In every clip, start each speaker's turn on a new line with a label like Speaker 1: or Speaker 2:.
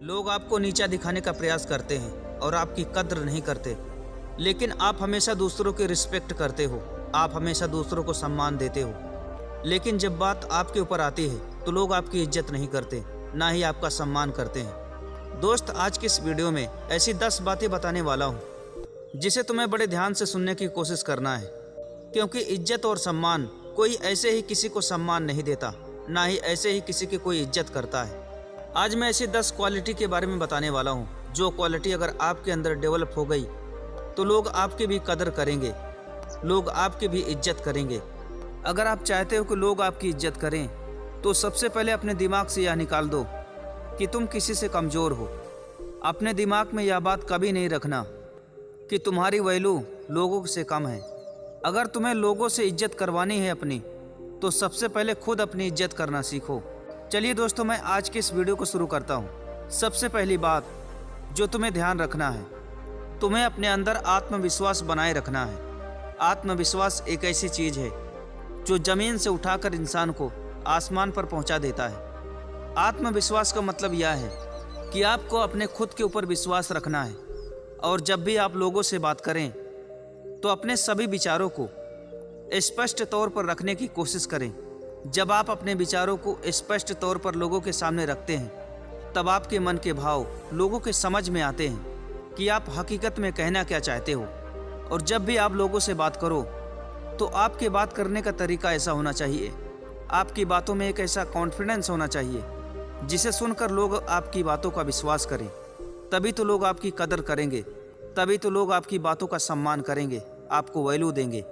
Speaker 1: लोग आपको नीचा दिखाने का प्रयास करते हैं और आपकी कद्र नहीं करते, लेकिन आप हमेशा दूसरों की रिस्पेक्ट करते हो। आप हमेशा दूसरों को सम्मान देते हो। लेकिन जब बात आपके ऊपर आती है तो लोग आपकी इज्जत नहीं करते, ना ही आपका सम्मान करते हैं। दोस्त, आज की इस वीडियो में ऐसी 10 बातें बताने वाला हूँ जिसे तुम्हें बड़े ध्यान से सुनने की कोशिश करना है, क्योंकि इज्जत और सम्मान कोई ऐसे ही किसी को सम्मान नहीं देता, ना ही ऐसे ही किसी की कोई इज्जत करता है। आज मैं ऐसी 10 क्वालिटी के बारे में बताने वाला हूँ, जो क्वालिटी अगर आपके अंदर डेवलप हो गई तो लोग आपकी भी कदर करेंगे, लोग आपकी भी इज्जत करेंगे। अगर आप चाहते हो कि लोग आपकी इज्जत करें तो सबसे पहले अपने दिमाग से यह निकाल दो कि तुम किसी से कमज़ोर हो। अपने दिमाग में यह बात कभी नहीं रखना कि तुम्हारी वैल्यू लोगों से कम है। अगर तुम्हें लोगों से इज्जत करवानी है अपनी, तो सबसे पहले खुद अपनी इज्जत करना सीखो। चलिए दोस्तों, मैं आज की इस वीडियो को शुरू करता हूँ। सबसे पहली बात जो तुम्हें ध्यान रखना है, तुम्हें अपने अंदर आत्मविश्वास बनाए रखना है। आत्मविश्वास एक ऐसी चीज़ है जो ज़मीन से उठाकर इंसान को आसमान पर पहुंचा देता है। आत्मविश्वास का मतलब यह है कि आपको अपने खुद के ऊपर विश्वास रखना है, और जब भी आप लोगों से बात करें तो अपने सभी विचारों को स्पष्ट तौर पर रखने की कोशिश करें। जब आप अपने विचारों को स्पष्ट तौर पर लोगों के सामने रखते हैं, तब आपके मन के भाव लोगों के समझ में आते हैं कि आप हकीकत में कहना क्या चाहते हो। और जब भी आप लोगों से बात करो तो आपके बात करने का तरीका ऐसा होना चाहिए, आपकी बातों में एक ऐसा कॉन्फिडेंस होना चाहिए जिसे सुनकर लोग आपकी बातों का विश्वास करें। तभी तो लोग आपकी कदर करेंगे, तभी तो लोग आपकी बातों का सम्मान करेंगे, आपको वैल्यू देंगे।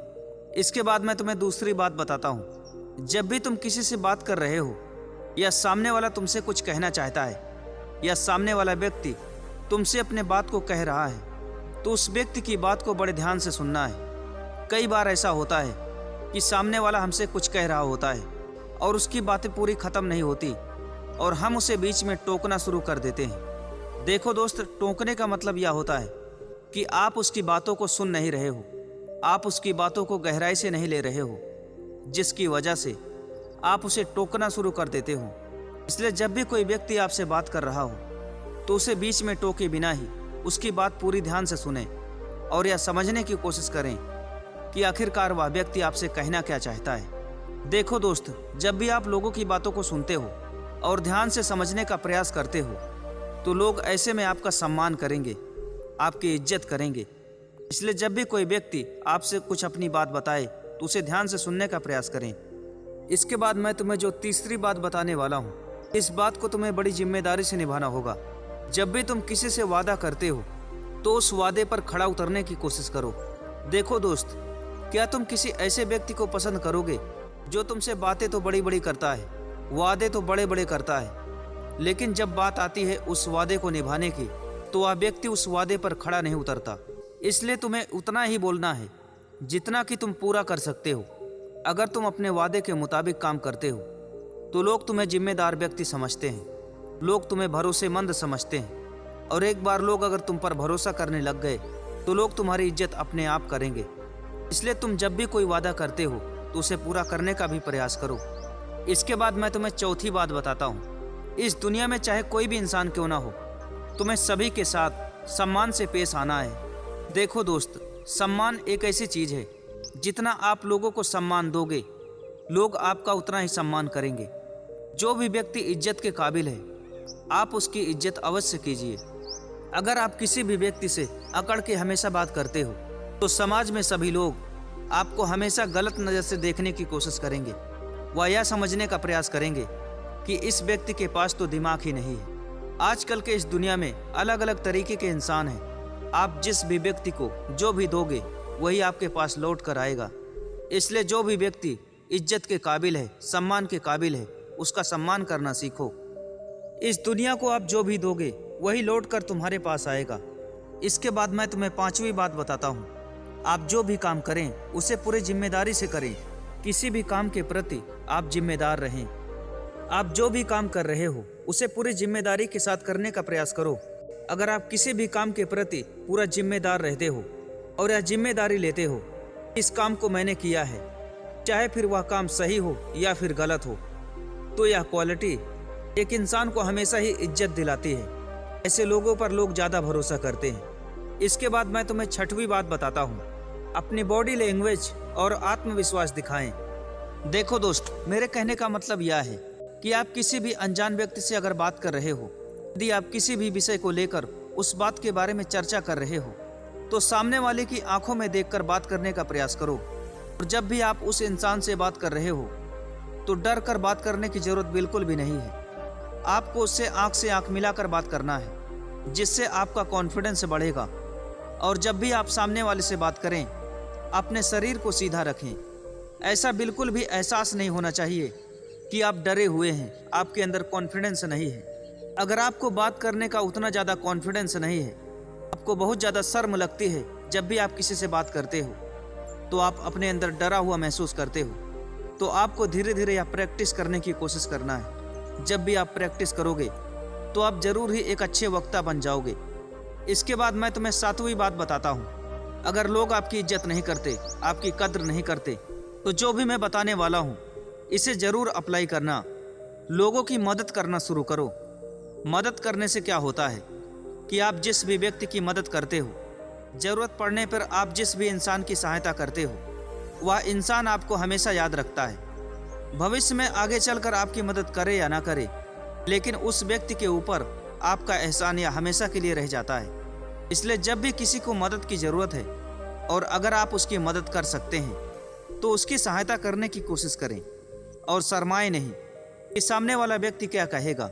Speaker 1: इसके बाद मैं तुम्हें दूसरी बात बताता हूँ। जब भी तुम किसी से बात कर रहे हो, या सामने वाला तुमसे कुछ कहना चाहता है, या सामने वाला व्यक्ति तुमसे अपने बात को कह रहा है, तो उस व्यक्ति की बात को बड़े ध्यान से सुनना है। कई बार ऐसा होता है कि सामने वाला हमसे कुछ कह रहा होता है और उसकी बातें पूरी ख़त्म नहीं होती और हम उसे बीच में टोकना शुरू कर देते हैं। देखो दोस्त, टोकने का मतलब यह होता है कि आप उसकी बातों को सुन नहीं रहे हो, आप उसकी बातों को गहराई से नहीं ले रहे हो, जिसकी वजह से आप उसे टोकना शुरू कर देते हो। इसलिए जब भी कोई व्यक्ति आपसे बात कर रहा हो तो उसे बीच में टोके बिना ही उसकी बात पूरी ध्यान से सुने और यह समझने की कोशिश करें कि आखिरकार वह व्यक्ति आपसे कहना क्या चाहता है। देखो दोस्त, जब भी आप लोगों की बातों को सुनते हो और ध्यान से समझने का प्रयास करते हो तो लोग ऐसे में आपका सम्मान करेंगे, आपकी इज्जत करेंगे। इसलिए जब भी कोई व्यक्ति आपसे कुछ अपनी बात बताए तो उसे ध्यान से सुनने का प्रयास करें। इसके बाद मैं तुम्हें जो तीसरी बात बताने वाला हूँ, इस बात को तुम्हें बड़ी जिम्मेदारी से निभाना होगा। जब भी तुम किसी से वादा करते हो तो उस वादे पर खड़ा उतरने की कोशिश करो। देखो दोस्त, क्या तुम किसी ऐसे व्यक्ति को पसंद करोगे जो तुमसे बातें तो बड़ी बड़ी करता है, वादे तो बड़े बड़े करता है, लेकिन जब बात आती है उस वादे को निभाने की तो वह व्यक्ति उस वादे पर खड़ा नहीं उतरता। इसलिए तुम्हें उतना ही बोलना है जितना कि तुम पूरा कर सकते हो। अगर तुम अपने वादे के मुताबिक काम करते हो तो लोग तुम्हें जिम्मेदार व्यक्ति समझते हैं, लोग तुम्हें भरोसेमंद समझते हैं, और एक बार लोग अगर तुम पर भरोसा करने लग गए तो लोग तुम्हारी इज्जत अपने आप करेंगे। इसलिए तुम जब भी कोई वादा करते हो तो उसे पूरा करने का भी प्रयास करो। इसके बाद मैं तुम्हें चौथी बात बताता हूँ। इस दुनिया में चाहे कोई भी इंसान क्यों ना हो, तुम्हें सभी के साथ सम्मान से पेश आना है। देखो दोस्त, सम्मान एक ऐसी चीज़ है, जितना आप लोगों को सम्मान दोगे लोग आपका उतना ही सम्मान करेंगे। जो भी व्यक्ति इज्जत के काबिल है, आप उसकी इज्जत अवश्य कीजिए। अगर आप किसी भी व्यक्ति से अकड़ के हमेशा बात करते हो तो समाज में सभी लोग आपको हमेशा गलत नज़र से देखने की कोशिश करेंगे। वह यह समझने का प्रयास करेंगे कि इस व्यक्ति के पास तो दिमाग ही नहीं है। आजकल के इस दुनिया में अलग अलग तरीके के इंसान हैं। आप जिस भी व्यक्ति को जो भी दोगे वही आपके पास लौट कर आएगा। इसलिए जो भी व्यक्ति इज्जत के काबिल है, सम्मान के काबिल है, उसका सम्मान करना सीखो। इस दुनिया को आप जो भी दोगे वही लौट कर तुम्हारे पास आएगा। इसके बाद मैं तुम्हें पांचवी बात बताता हूँ। आप जो भी काम करें उसे पूरी जिम्मेदारी से करें। किसी भी काम के प्रति आप जिम्मेदार रहें। आप जो भी काम कर रहे हो उसे पूरी जिम्मेदारी के साथ करने का प्रयास करो। अगर आप किसी भी काम के प्रति पूरा जिम्मेदार रहते हो और यह जिम्मेदारी लेते हो, इस काम को मैंने किया है, चाहे फिर वह काम सही हो या फिर गलत हो, तो यह क्वालिटी एक इंसान को हमेशा ही इज्जत दिलाती है। ऐसे लोगों पर लोग ज़्यादा भरोसा करते हैं। इसके बाद मैं तुम्हें छठवीं बात बताता हूँ, अपनी बॉडी लैंग्वेज और आत्मविश्वास दिखाएं। देखो दोस्त, मेरे कहने का मतलब यह है कि आप किसी भी अनजान व्यक्ति से अगर बात कर रहे हो, यदि आप किसी भी विषय को लेकर उस बात के बारे में चर्चा कर रहे हो, तो सामने वाले की आंखों में देखकर बात करने का प्रयास करो। और जब भी आप उस इंसान से बात कर रहे हो तो डर कर बात करने की जरूरत बिल्कुल भी नहीं है। आपको उससे आंख से आंख मिलाकर बात करना है, जिससे आपका कॉन्फिडेंस बढ़ेगा। और जब भी आप सामने वाले से बात करें, अपने शरीर को सीधा रखें। ऐसा बिल्कुल भी एहसास नहीं होना चाहिए कि आप डरे हुए हैं, आपके अंदर कॉन्फिडेंस नहीं है। अगर आपको बात करने का उतना ज़्यादा कॉन्फिडेंस नहीं है, आपको बहुत ज़्यादा शर्म लगती है जब भी आप किसी से बात करते हो, तो आप अपने अंदर डरा हुआ महसूस करते हो, तो आपको धीरे धीरे यह प्रैक्टिस करने की कोशिश करना है। जब भी आप प्रैक्टिस करोगे तो आप जरूर ही एक अच्छे वक्ता बन जाओगे। इसके बाद मैं तुम्हें सातवीं बात बताता हूँ। अगर लोग आपकी इज्जत नहीं करते, आपकी कद्र नहीं करते, तो जो भी मैं बताने वाला हूँ इसे ज़रूर अप्लाई करना। लोगों की मदद करना शुरू करो। मदद करने से क्या होता है कि आप जिस भी व्यक्ति की मदद करते हो, ज़रूरत पड़ने पर आप जिस भी इंसान की सहायता करते हो, वह इंसान आपको हमेशा याद रखता है। भविष्य में आगे चलकर आपकी मदद करे या ना करे, लेकिन उस व्यक्ति के ऊपर आपका एहसान यह हमेशा के लिए रह जाता है। इसलिए जब भी किसी को मदद की ज़रूरत है और अगर आप उसकी मदद कर सकते हैं तो उसकी सहायता करने की कोशिश करें और शर्माएं नहीं कि सामने वाला व्यक्ति क्या कहेगा।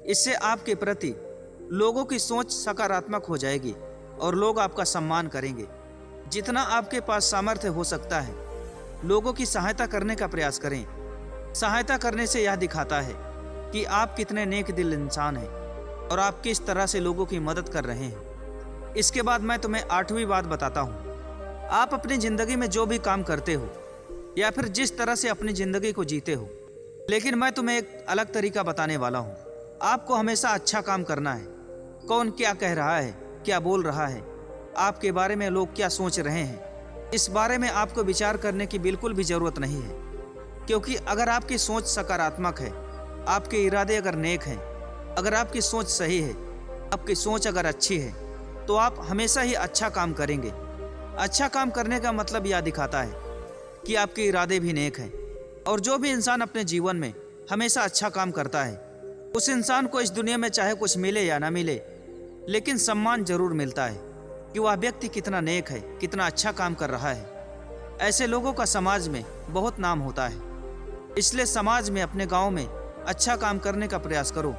Speaker 1: इससे आपके प्रति लोगों की सोच सकारात्मक हो जाएगी और लोग आपका सम्मान करेंगे। जितना आपके पास सामर्थ्य हो सकता है, लोगों की सहायता करने का प्रयास करें। सहायता करने से यह दिखाता है कि आप कितने नेक दिल इंसान हैं और आप किस तरह से लोगों की मदद कर रहे हैं। इसके बाद मैं तुम्हें आठवीं बात बताता हूँ। आप अपनी ज़िंदगी में जो भी काम करते हो या फिर जिस तरह से अपनी ज़िंदगी को जीते हो, लेकिन मैं तुम्हें एक अलग तरीका बताने वाला हूँ। आपको हमेशा अच्छा काम करना है। कौन क्या कह रहा है, क्या बोल रहा है, आपके बारे में लोग क्या सोच रहे हैं, इस बारे में आपको विचार करने की बिल्कुल भी ज़रूरत नहीं है। क्योंकि अगर आपकी सोच सकारात्मक है, आपके इरादे अगर नेक हैं, अगर आपकी सोच सही है, आपकी सोच अगर अच्छी है, तो आप हमेशा ही अच्छा काम करेंगे। अच्छा काम करने का मतलब यह दिखाता है कि आपके इरादे भी नेक हैं। और जो भी इंसान अपने जीवन में हमेशा अच्छा काम करता है, उस इंसान को इस दुनिया में चाहे कुछ मिले या ना मिले, लेकिन सम्मान जरूर मिलता है कि वह व्यक्ति कितना नेक है, कितना अच्छा काम कर रहा है। ऐसे लोगों का समाज में बहुत नाम होता है। इसलिए समाज में, अपने गांव में अच्छा काम करने का प्रयास करो।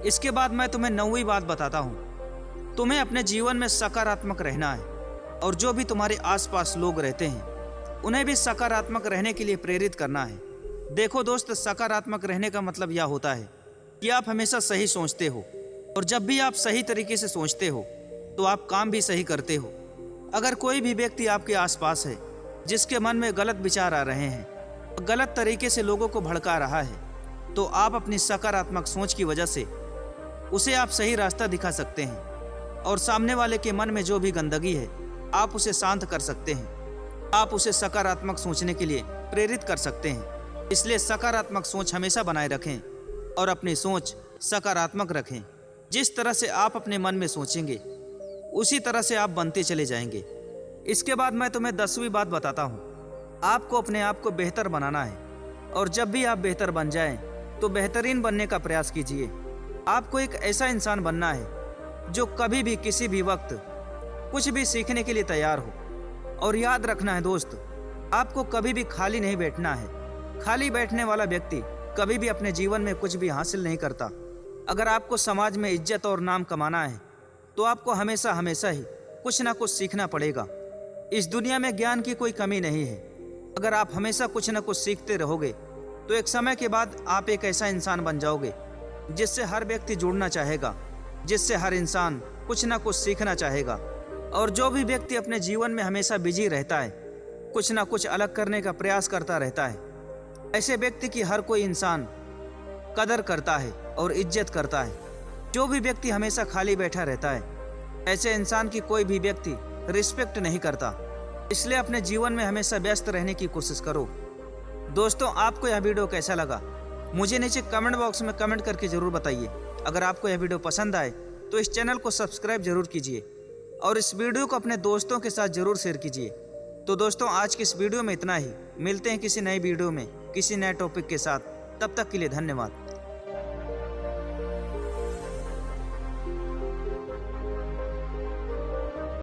Speaker 1: इसके बाद मैं तुम्हें नौवीं बात बताता हूँ। तुम्हें अपने जीवन में सकारात्मक रहना है और जो भी तुम्हारे आसपास लोग रहते हैं उन्हें भी सकारात्मक रहने के लिए प्रेरित करना है। देखो दोस्त, सकारात्मक रहने का मतलब यह होता है कि आप हमेशा सही सोचते हो, और जब भी आप सही तरीके से सोचते हो तो आप काम भी सही करते हो। अगर कोई भी व्यक्ति आपके आसपास है जिसके मन में गलत विचार आ रहे हैं, गलत तरीके से लोगों को भड़का रहा है, तो आप अपनी सकारात्मक सोच की वजह से उसे आप सही रास्ता दिखा सकते हैं और सामने वाले के मन में जो भी गंदगी है आप उसे शांत कर सकते हैं। आप उसे सकारात्मक सोचने के लिए प्रेरित कर सकते हैं। इसलिए सकारात्मक सोच हमेशा बनाए रखें और अपनी सोच सकारात्मक रखें। जिस तरह से आप अपने मन में सोचेंगे उसी तरह से आप बनते चले जाएंगे। इसके बाद मैं तुम्हें 10वीं बात बताता हूँ। आपको अपने आप को बेहतर बनाना है और जब भी आप बेहतर बन जाएं तो बेहतरीन बनने का प्रयास कीजिए। आपको एक ऐसा इंसान बनना है जो कभी भी किसी भी वक्त कुछ भी सीखने के लिए तैयार हो। और याद रखना है दोस्त, आपको कभी भी खाली नहीं बैठना है। खाली बैठने वाला व्यक्ति कभी भी अपने जीवन में कुछ भी हासिल नहीं करता। अगर आपको समाज में इज्जत और नाम कमाना है तो आपको हमेशा हमेशा ही कुछ ना कुछ सीखना पड़ेगा। इस दुनिया में ज्ञान की कोई कमी नहीं है। अगर आप हमेशा कुछ ना कुछ सीखते रहोगे तो एक समय के बाद आप एक ऐसा इंसान बन जाओगे जिससे हर व्यक्ति जुड़ना चाहेगा, जिससे हर इंसान कुछ ना कुछ सीखना चाहेगा। और जो भी व्यक्ति अपने जीवन में हमेशा बिजी रहता है, कुछ ना कुछ अलग करने का प्रयास करता रहता है, ऐसे व्यक्ति की हर कोई इंसान कदर करता है और इज्जत करता है। जो भी व्यक्ति हमेशा खाली बैठा रहता है, ऐसे इंसान की कोई भी व्यक्ति रिस्पेक्ट नहीं करता। इसलिए अपने जीवन में हमेशा व्यस्त रहने की कोशिश करो। दोस्तों, आपको यह वीडियो कैसा लगा मुझे नीचे कमेंट बॉक्स में कमेंट करके ज़रूर बताइए। अगर आपको यह वीडियो पसंद आए तो इस चैनल को सब्सक्राइब जरूर कीजिए और इस वीडियो को अपने दोस्तों के साथ ज़रूर शेयर कीजिए। तो दोस्तों, आज की इस वीडियो में इतना ही। मिलते हैं किसी नई वीडियो में किसी नए टॉपिक के साथ। तब तक के लिए धन्यवाद।